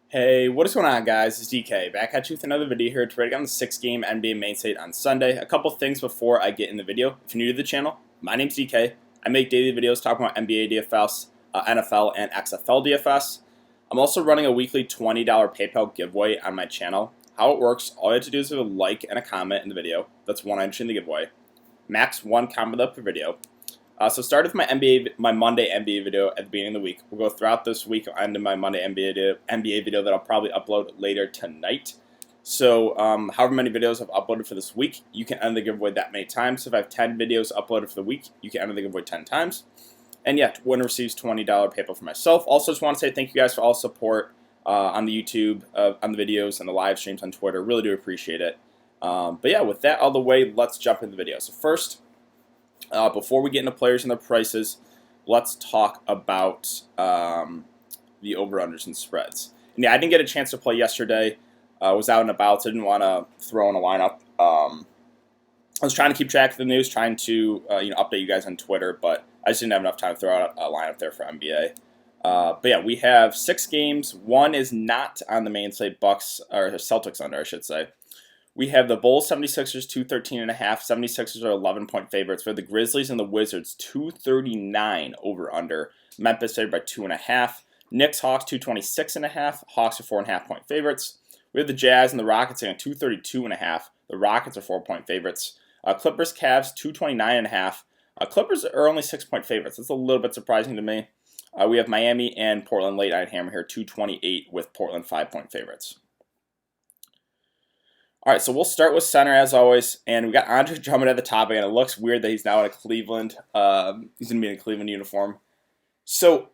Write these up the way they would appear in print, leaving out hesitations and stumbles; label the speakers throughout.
Speaker 1: Hey, what is going on, guys? It's DK back at you with another video here to break down the 6-game NBA main slate on Sunday. A couple things before I get in the video. If you're new to the channel, my name's DK. I make daily videos talking about NBA DFS, NFL, and XFL DFS. I'm also running a weekly $20 PayPal giveaway on my channel. How it works, all you have to do is leave a like and a comment in the video. That's one entry in the giveaway. Max one comment up per video. So start with my Monday NBA video at the beginning of the week. We'll go throughout this week into my Monday NBA video that I'll probably upload later tonight. So however many videos I've uploaded for this week, you can enter the giveaway that many times. So if I have 10 videos uploaded for the week, you can enter the giveaway 10 times. And yeah, winner receives $20 PayPal for myself. Also, just want to say thank you guys for all support on the YouTube, on the videos, and the live streams on Twitter. Really do appreciate it. But yeah, with that out of the way, let's jump into the video. So first, before we get into players and their prices, let's talk about the over-unders and spreads. And yeah, I didn't get a chance to play yesterday. I was out and about, so I didn't want to throw in a lineup. I was trying to keep track of the news, trying to update you guys on Twitter, but I just didn't have enough time to throw out a lineup there for NBA. But yeah, we have 6 games. One is not on the main slate, Bucks or Celtics under, I should say. We have the Bulls 76ers 213.5. 76ers are 11-point favorites. We have the Grizzlies and the Wizards 239 over under. Memphis favored by 2.5. Knicks Hawks 226.5. Hawks are 4.5-point favorites. We have the Jazz and the Rockets at 232.5. The Rockets are 4-point favorites. Clippers Cavs 229.5. Clippers are only 6-point favorites. That's a little bit surprising to me. We have Miami and Portland late night hammer here 228 with Portland 5-point favorites. All right, so we'll start with center as always, and we got Andre Drummond at the top again. It looks weird that he's now in a Cleveland. He's going to be in a Cleveland uniform. So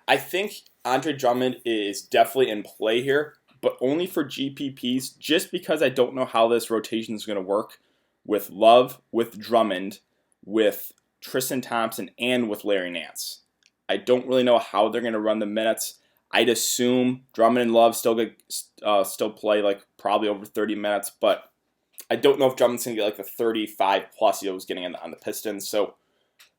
Speaker 1: I think Andre Drummond is definitely in play here, but only for GPPs, just because I don't know how this rotation is going to work with Love, with Drummond, with Tristan Thompson, and with Larry Nance. I don't really know how they're going to run the minutes. I'd assume Drummond and Love still play like probably over 30 minutes, but I don't know if Drummond's going to get like the 35 plus he was getting on the Pistons. So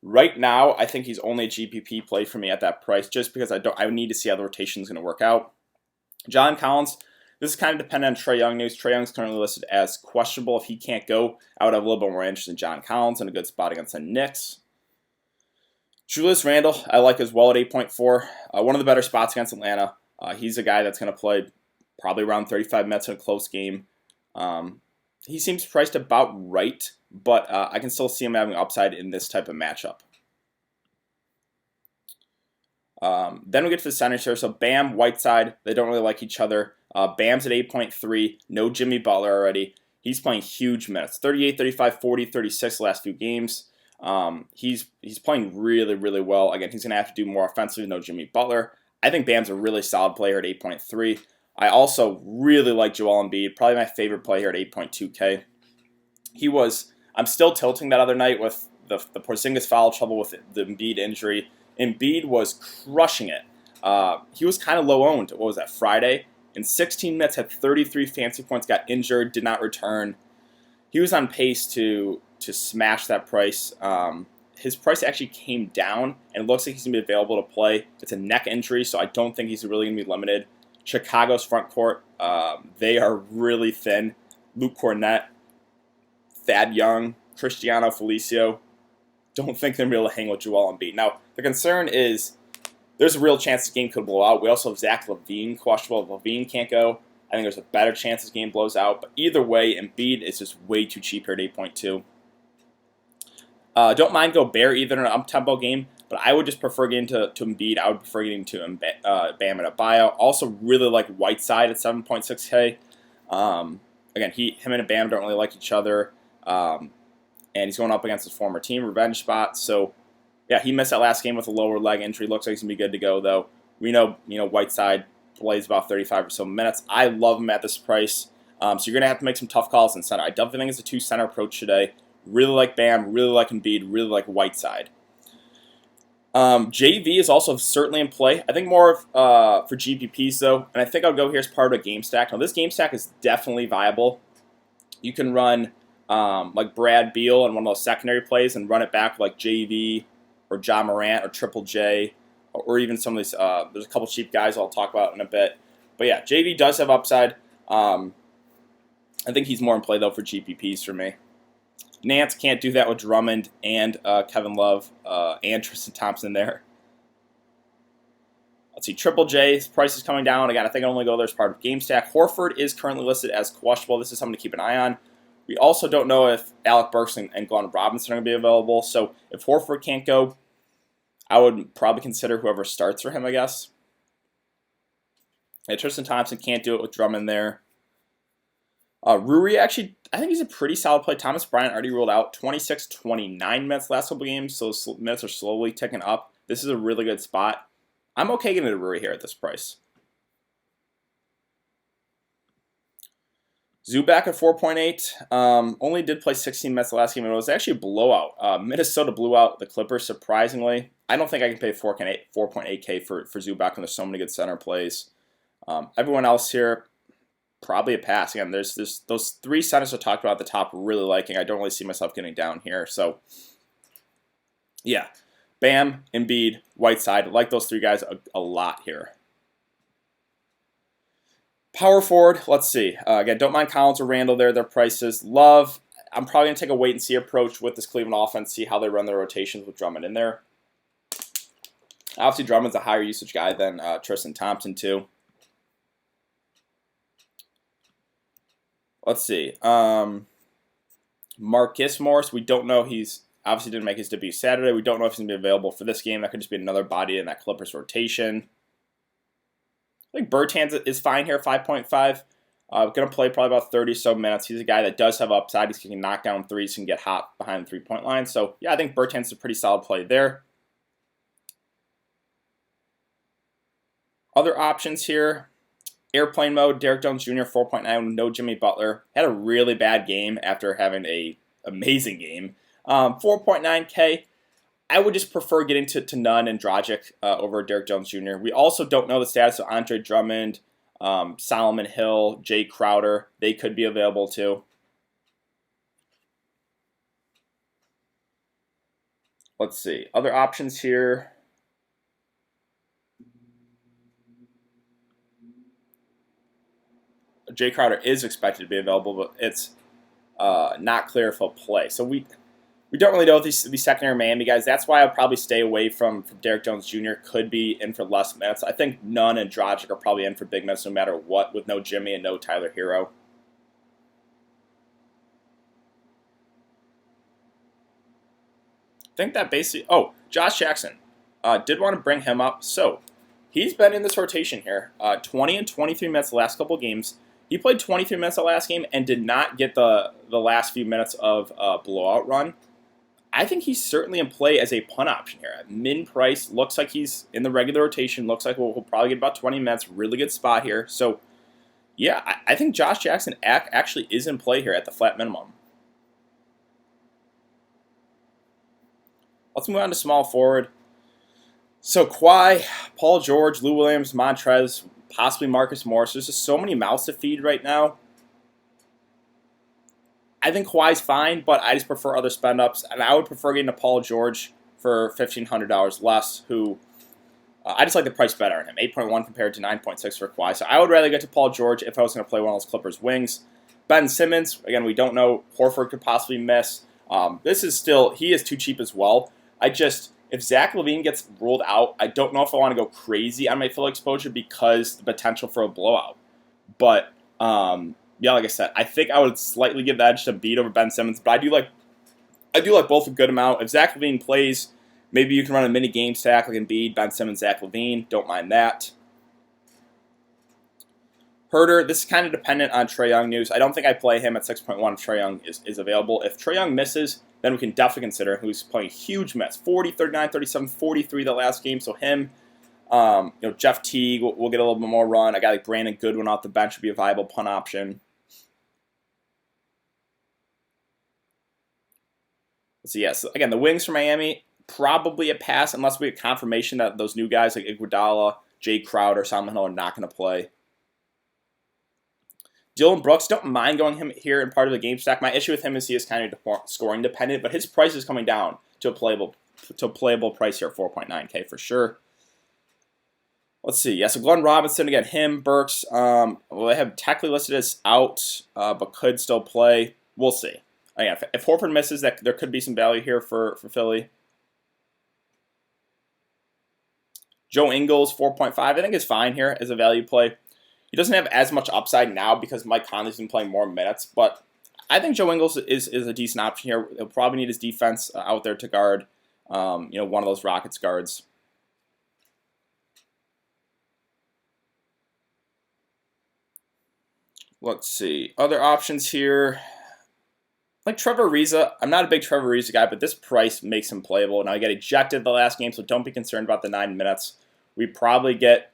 Speaker 1: right now, I think he's only a GPP play for me at that price, just because I need to see how the rotation is going to work out. John Collins, this is kind of dependent on Trae Young news. Trae Young's currently listed as questionable. If he can't go, I would have a little bit more interest in John Collins and a good spot against the Knicks. Julius Randle, I like as well at 8.4. One of the better spots against Atlanta. He's a guy that's going to play probably around 35 minutes in a close game. He seems priced about right, but I can still see him having upside in this type of matchup. Then we get to the centers here. So Bam, Whiteside, they don't really like each other. Bam's at 8.3. No Jimmy Butler already. He's playing huge minutes. 38, 35, 40, 36 the last few games. He's playing really, really well. Again, he's going to have to do more offensively. No Jimmy Butler. I think Bam's a really solid player at 8.3. I also really like Joel Embiid. Probably my favorite player here at 8.2K. I'm still tilting that other night with the Porzingis foul trouble with the Embiid injury. Embiid was crushing it. He was kind of low owned. What was that, Friday? In 16 minutes, had 33 fancy points, got injured, did not return. He was on pace to smash that price. His price actually came down, and it looks like he's going to be available to play. It's a neck injury, so I don't think he's really going to be limited. Chicago's front court, they are really thin. Luke Cornett, Thad Young, Cristiano Felicio. Don't think they're going to be able to hang with Joel Embiid. Now, the concern is there's a real chance this game could blow out. We also have Zach LaVine questionable. If LaVine can't go, I think there's a better chance this game blows out. But either way, Embiid is just way too cheap here at 8.2. Don't mind Gobert either in an up-tempo game, but I would just prefer getting to Embiid. I would prefer getting to Bam and Adebayo. Also really like Whiteside at 7.6K. Again, him and Bam don't really like each other. And he's going up against his former team, revenge spot. So, yeah, he missed that last game with a lower leg injury. Looks like he's going to be good to go, though. We know, Whiteside plays about 35 or so minutes. I love him at this price. So you're going to have to make some tough calls in center. I definitely think it's a two-center approach today. Really like Bam, really like Embiid, really like Whiteside. JV is also certainly in play. I think more for GPPs, though, and I think I'll go here as part of a game stack. Now, this game stack is definitely viable. You can run like Brad Beal in one of those secondary plays and run it back like JV or John Morant or Triple J or even some of these. There's a couple cheap guys I'll talk about in a bit. But yeah, JV does have upside. I think he's more in play, though, for GPPs for me. Nance can't do that with Drummond and Kevin Love and Tristan Thompson there. Let's see, Triple J's price is coming down. Again, I think I only go there as part of game stack. Horford is currently listed as questionable. This is something to keep an eye on. We also don't know if Alec Burks and Glenn Robinson are going to be available. So if Horford can't go, I would probably consider whoever starts for him, I guess. And Tristan Thompson can't do it with Drummond there. Rui, actually, I think he's a pretty solid play. Thomas Bryant already ruled out 26, 29 minutes last couple games, so minutes are slowly ticking up. This is a really good spot. I'm okay getting a Rui here at this price. Zubac at 4.8. Only did play 16 minutes the last game, and it was actually a blowout. Minnesota blew out the Clippers, surprisingly. I don't think I can pay 4.8K for Zubac when there's so many good center plays. Everyone else here, probably a pass. Again, there's those three centers I talked about at the top really liking. I don't really see myself getting down here. So, yeah. Bam, Embiid, Whiteside. I like those three guys a lot here. Power forward, let's see. Again, don't mind Collins or Randall there, their prices. Love, I'm probably going to take a wait-and-see approach with this Cleveland offense, see how they run their rotations with Drummond in there. Obviously, Drummond's a higher usage guy than Tristan Thompson, too. Let's see. Marcus Morris, we don't know. He's obviously didn't make his debut Saturday. We don't know if he's going to be available for this game. That could just be another body in that Clippers rotation. I think Bertans is fine here, 5.5. Going to play probably about 30 so minutes. He's a guy that does have upside. He can knock down threes, can get hot behind the three-point line. So, yeah, I think Bertans is a pretty solid play there. Other options here. Airplane mode, Derek Jones Jr., 4.9, no Jimmy Butler. Had a really bad game after having an amazing game. 4.9K. I would just prefer getting to Nunn and Dragic over Derek Jones Jr. We also don't know the status of Andre Drummond, Solomon Hill, Jay Crowder. They could be available too. Let's see. Other options here. Jay Crowder is expected to be available, but it's not clear if he'll play. So we don't really know if these secondary Miami guys. That's why I'll probably stay away from Derek Jones Jr. Could be in for less minutes. I think Nunn and Dragic are probably in for big minutes no matter what, with no Jimmy and no Tyler Hero. I think that basically... Oh, Josh Jackson. Did want to bring him up. So, he's been in this rotation here. 20 and 23 minutes the last couple games. He played 23 minutes the last game and did not get the last few minutes of a blowout run. I think he's certainly in play as a punt option here. At min price, looks like he's in the regular rotation. Looks like we'll probably get about 20 minutes. Really good spot here. So, yeah, I think Josh Jackson actually is in play here at the flat minimum. Let's move on to small forward. So, Kawhi, Paul George, Lou Williams, Montrez, possibly Marcus Morris. There's just so many mouths to feed right now. I think Kawhi's fine, but I just prefer other spend-ups. And I would prefer getting a Paul George for $1,500 less, who I just like the price better on him. 8.1 compared to 9.6 for Kawhi. So I would rather get to Paul George if I was going to play one of those Clippers wings. Ben Simmons, again, we don't know. Horford could possibly miss. This is still, he is too cheap as well. If Zach LaVine gets ruled out, I don't know if I want to go crazy on my full exposure because the potential for a blowout. But, yeah, like I said, I think I would slightly give the edge to Embiid over Ben Simmons, but I do like both a good amount. If Zach LaVine plays, maybe you can run a mini game stack like Embiid, Ben Simmons, Zach LaVine. Don't mind that. Herder, this is kind of dependent on Trae Young news. I don't think I play him at 6.1 if Trae Young is available. If Trae Young misses, then we can definitely consider who's playing huge minutes. 40, 39, 37, 43 the last game. So him, Jeff Teague will get a little bit more run. A guy like Brandon Goodwin off the bench would be a viable punt option. So yes, again, the wings for Miami, probably a pass unless we get confirmation that those new guys like Iguodala, Jay Crowder, Solomon Hill are not going to play. Dylan Brooks, don't mind going him here in part of the game stack. My issue with him is he is kind of scoring dependent, but his price is coming down to a playable price here, 4.9K for sure. Let's see. Yeah, so Glenn Robinson, again, him, Burks. Well, they have technically listed as out, but could still play. We'll see. Again, if Horford misses, that there could be some value here for Philly. Joe Ingles, 4.5, I think is fine here as a value play. He doesn't have as much upside now because Mike Conley's been playing more minutes, but I think Joe Ingles is a decent option here. He'll probably need his defense out there to guard, one of those Rockets guards. Let's see. Other options here. Like Trevor Ariza, I'm not a big Trevor Ariza guy, but this price makes him playable. Now, he got ejected the last game, so don't be concerned about the 9 minutes. We probably get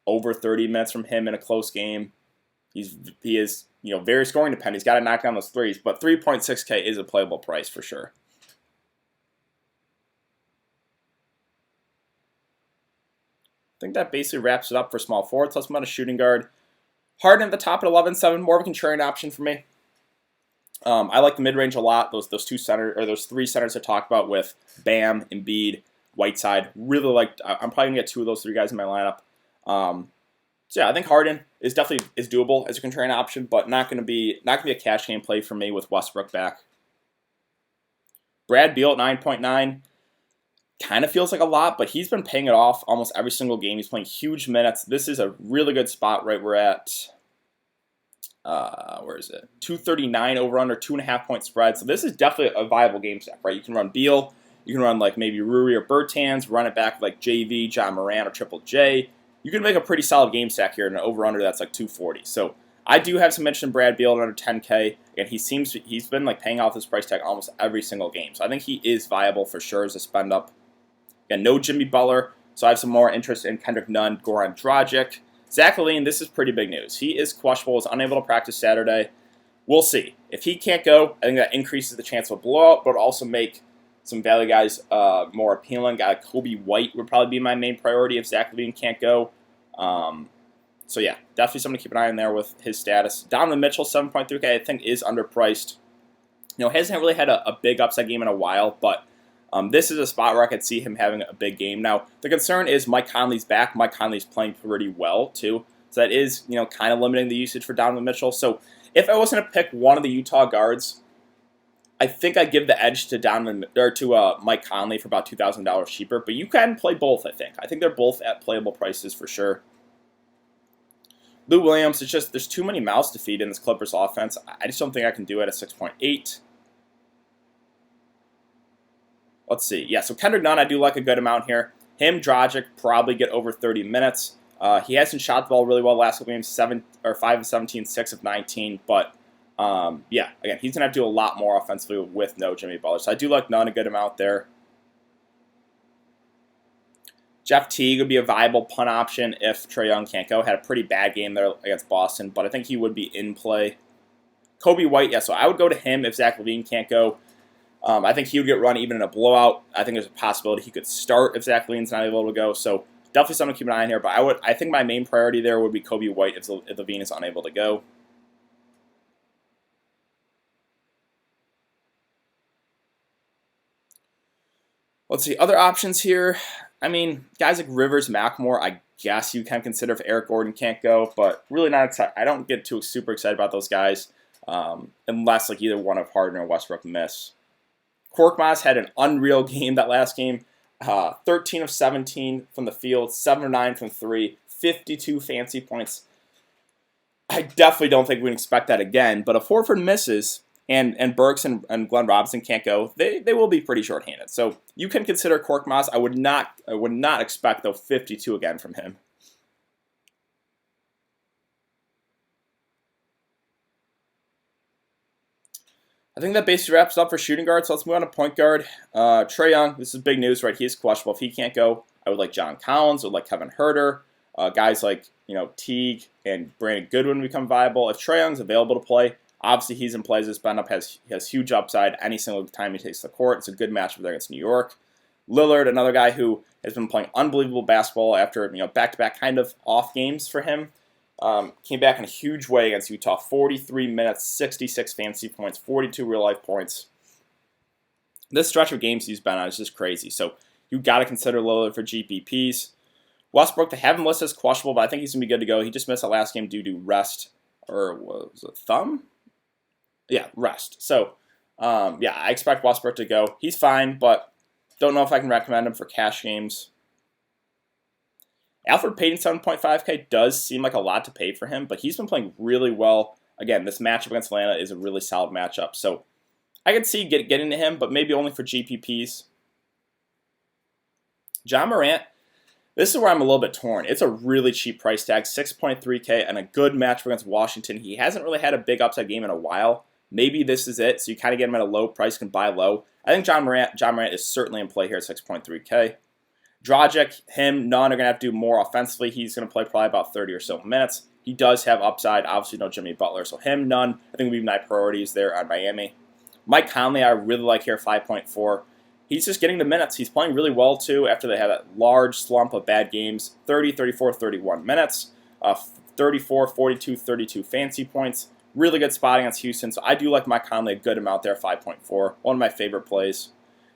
Speaker 1: over 30 minutes from him in a close game. He is very scoring dependent. He's got to knock down those threes, but 3.6K is a playable price for sure. I think that basically wraps it up for small forwards. Let's move on to shooting guard. Harden at the top at 11.7, more of a contrarian option for me. I like the mid-range a lot. Those three centers I talked about with Bam, Embiid, Whiteside. Really like. I'm probably gonna get 2 of those 3 guys in my lineup. So yeah, I think Harden is definitely doable as a contrarian option, but not gonna be a cash game play for me with Westbrook back. Brad Beal at 9.9 kind of feels like a lot, but he's been paying it off almost every single game. He's playing huge minutes. This is a really good spot, right? We're at. Where is it? 239 over under 2.5 point spread. So this is definitely a viable game stack, right? You can run Beal, you can run like maybe Rui or Bertans, run it back like JV, John Moran, or Triple J. You can make a pretty solid game stack here in an over under that's like 240. So I do have some mention in Brad Beal at under 10K, and he's been like paying off this price tag almost every single game. So I think he is viable for sure as a spend up. Again, no Jimmy Butler, so I have some more interest in Kendrick Nunn, Goran Dragic. Zach LaVine, this is pretty big news. He is questionable, is unable to practice Saturday. We'll see. If he can't go, I think that increases the chance of a blowout, but also make some value guys more appealing. Guy like Kobe White would probably be my main priority if Zach LaVine can't go. So yeah, definitely something to keep an eye on there with his status. Donovan Mitchell, 7.3K, I think is underpriced. Hasn't really had a big upside game in a while, but this is a spot where I could see him having a big game. Now, the concern is Mike Conley's back. Mike Conley's playing pretty well, too. So that is, kind of limiting the usage for Donovan Mitchell. So if I was going to pick one of the Utah guards, I think I'd give the edge to Mike Conley for about $2,000 cheaper. But you can play both, I think. I think they're both at playable prices for sure. Lou Williams, it's just there's too many mouths to feed in this Clippers offense. I just don't think I can do it at 6.8. Let's see. Yeah, so Kendrick Nunn, I do like a good amount here. Him, Dragic, probably get over 30 minutes. He hasn't shot the ball really well last couple games, 5 of 17, 6 of 19. But, yeah, again, he's going to have to do a lot more offensively with no Jimmy Butler. So I do like Nunn a good amount there. Jeff Teague would be a viable punt option if Trae Young can't go. Had a pretty bad game there against Boston, but I think he would be in play. Kobe White, yeah, so I would go to him if Zach LaVine can't go. I think he would get run even in a blowout. I think there's a possibility he could start if Zach LaVine's not able to go. So definitely something to keep an eye on here. But I think my main priority there would be Kobe White if LaVine is unable to go. Let's see, other options here. I mean, guys like Rivers, McMore, I guess you can consider if Eric Gordon can't go, but really not excited. I don't get too super excited about those guys unless like either one of Harden or Westbrook miss. Korkmaz had an unreal game that last game. 13 of 17 from the field, 7 of 9 from 3, 52 fancy points. I definitely don't think we can expect that again, but if Horford misses and Burks and Glenn Robinson can't go, they will be pretty shorthanded. So you can consider Korkmaz. I would not expect though 52 again from him. I think that basically wraps up for shooting guard. So let's move on to point guard. Trae Young, this is big news, right? He is questionable. If he can't go, I would like John Collins, I would like Kevin Huerter. Guys like Teague and Brandon Goodwin become viable. If Trae Young's available to play, obviously he's in play as this bend-up. He has huge upside any single time he takes the court. It's a good matchup there against New York. Lillard, another guy who has been playing unbelievable basketball after back-to-back kind of off games for him. Came back in a huge way against Utah. 43 minutes, 66 fantasy points, 42 real-life points. This stretch of games he's been on is just crazy. So you got to consider Lillard for GPPs. Westbrook, they have him listed as questionable, but I think he's going to be good to go. He just missed the last game due to rest, or was it thumb? Yeah, rest. So, yeah, I expect Westbrook to go. He's fine, but don't know if I can recommend him for cash games. Alfred Payton 7.5K does seem like a lot to pay for him, but he's been playing really well. Again, this matchup against Atlanta is a really solid matchup, so I could see getting to him, but maybe only for GPPs. John Morant, this is where I'm a little bit torn. It's a really cheap price tag, 6.3K, and a good matchup against Washington. He hasn't really had a big upside game in a while. Maybe this is it, so you kind of get him at a low price, can buy low. I think John Morant is certainly in play here at 6.3K. Dragic, him, none are going to have to do more offensively. He's going to play probably about 30 or so minutes. He does have upside. Obviously, no Jimmy Butler. So him, none. I think would be my priorities there on Miami. Mike Conley, I really like here, 5.4. He's just getting the minutes. He's playing really well, too, after they had that large slump of bad games. 30, 34, 31 minutes. 34, 42, 32 fantasy points. Really good spotting against Houston. So I do like Mike Conley a good amount there, 5.4. One of my favorite plays.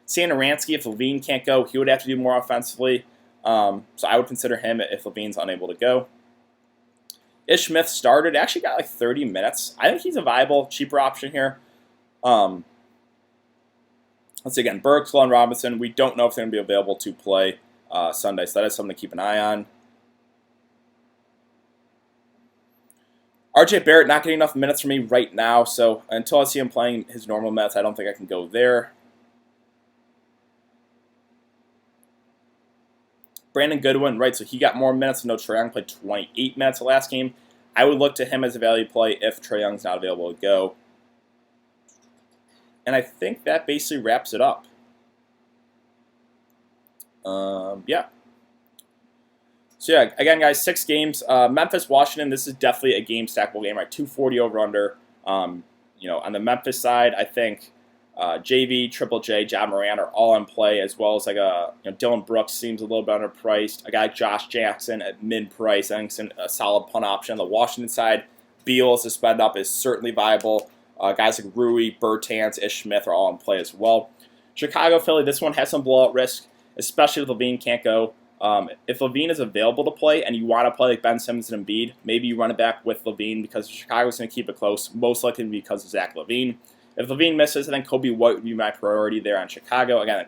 Speaker 1: Satoransky, if Levine can't go, he would have to do more offensively. So I would consider him if Levine's unable to go. Ish Smith started, actually got like 30 minutes. I think he's a viable, cheaper option here. Let's see again, Burks, Glenn Robinson. We don't know if they're going to be available to play Sunday, so that is something to keep an eye on. RJ Barrett not getting enough minutes for me right now, so until I see him playing his normal minutes, I don't think I can go there. Brandon Goodwin, right, so he got more minutes. No, Trae Young played 28 minutes the last game. I would look to him as a value play if Trae Young's not available to go. And I think that basically wraps it up. Yeah. So yeah, again, guys, 6 games. Memphis, Washington, this is definitely a game stackable game, right? 240 over/under. You know, on the Memphis side, I think JV, Triple J, Ja Morant are all in play, as well as like Dylan Brooks seems a little bit underpriced. A guy like Josh Jackson at mid-price, I think is a solid punt option. On the Washington side, Beal is sped up, is certainly viable. Guys like Rui, Bertans, Ish Smith are all in play as well. Chicago, Philly, this one has some blowout risk, especially if Levine can't go. If Levine is available to play and you want to play like Ben Simmons and Embiid, maybe you run it back with Levine because Chicago's going to keep it close, most likely because of Zach LaVine. If Levine misses, I think Kobe White would be my priority there on Chicago. Again,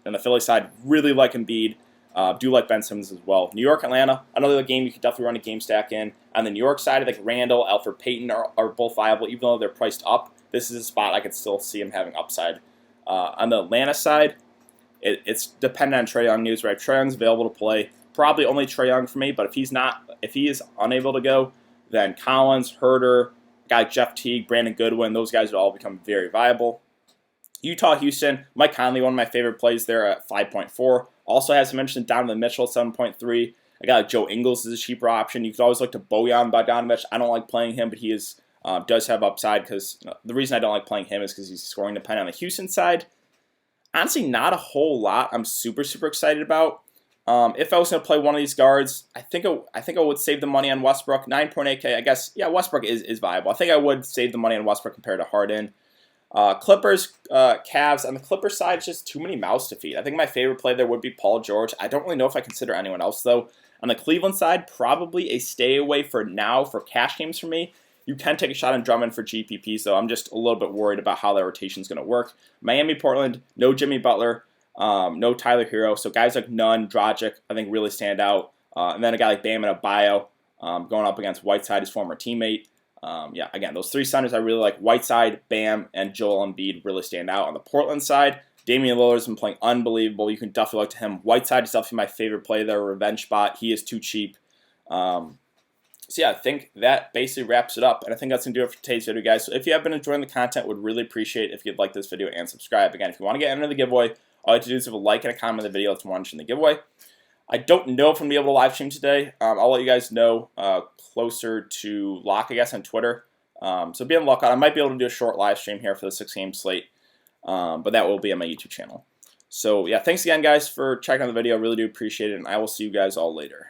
Speaker 1: on the Philly side, really like Embiid. Do like Ben Simmons as well. New York, Atlanta, another game you could definitely run a game stack in. On the New York side, I think Randall, Alfred Payton are both viable, even though they're priced up. This is a spot I could still see him having upside. On the Atlanta side, it's dependent on Trae Young news, right? Trae Young's available to play. Probably only Trae Young for me, but if he is unable to go, then Collins, Herter, guy like Jeff Teague, Brandon Goodwin, those guys would all become very viable. Utah, Houston, Mike Conley, one of my favorite plays there at 5.4. Also has some interest in Donovan Mitchell, 7.3. A guy like Joe Ingles is a cheaper option. You could always look to Bojan Bogdanovic. I don't like playing him, but he does have upside because the reason I don't like playing him is because he's scoring dependent on the Houston side. Honestly, not a whole lot I'm super excited about. If I was going to play one of these guards, I think I would save the money on Westbrook. 9.8K, I guess, yeah, Westbrook is viable. I think I would save the money on Westbrook compared to Harden. Clippers, Cavs, on the Clippers side, it's just too many mouths to feed. I think my favorite play there would be Paul George. I don't really know if I consider anyone else, though. On the Cleveland side, probably a stay away for now for cash games for me. You can take a shot on Drummond for GPP, so I'm just a little bit worried about how that rotation is going to work. Miami, Portland, no Jimmy Butler, no Tyler Hero, so guys like Nunn, Dragic, I think really stand out. And then a guy like Bam Adebayo going up against Whiteside, his former teammate. Yeah, again, those 3 centers I really like. Whiteside, Bam, and Joel Embiid really stand out. On the Portland side, Damian Lillard's been playing unbelievable. You can definitely look to him. Whiteside is definitely my favorite play there, revenge spot. He is too cheap. So yeah, I think that basically wraps it up. And I think that's going to do it for today's video, guys. So if you have been enjoying the content, would really appreciate it if you'd like this video and subscribe. Again, if you want to get into the giveaway, all you have to do is leave a like and a comment on the video if you want to enter in the giveaway. I don't know if I'm going to be able to live stream today. I'll let you guys know closer to lock, I guess, on Twitter. So be on the lookout. I might be able to do a short live stream here for the 6-game slate, but that will be on my YouTube channel. So yeah, thanks again, guys, for checking out the video. I really do appreciate it, and I will see you guys all later.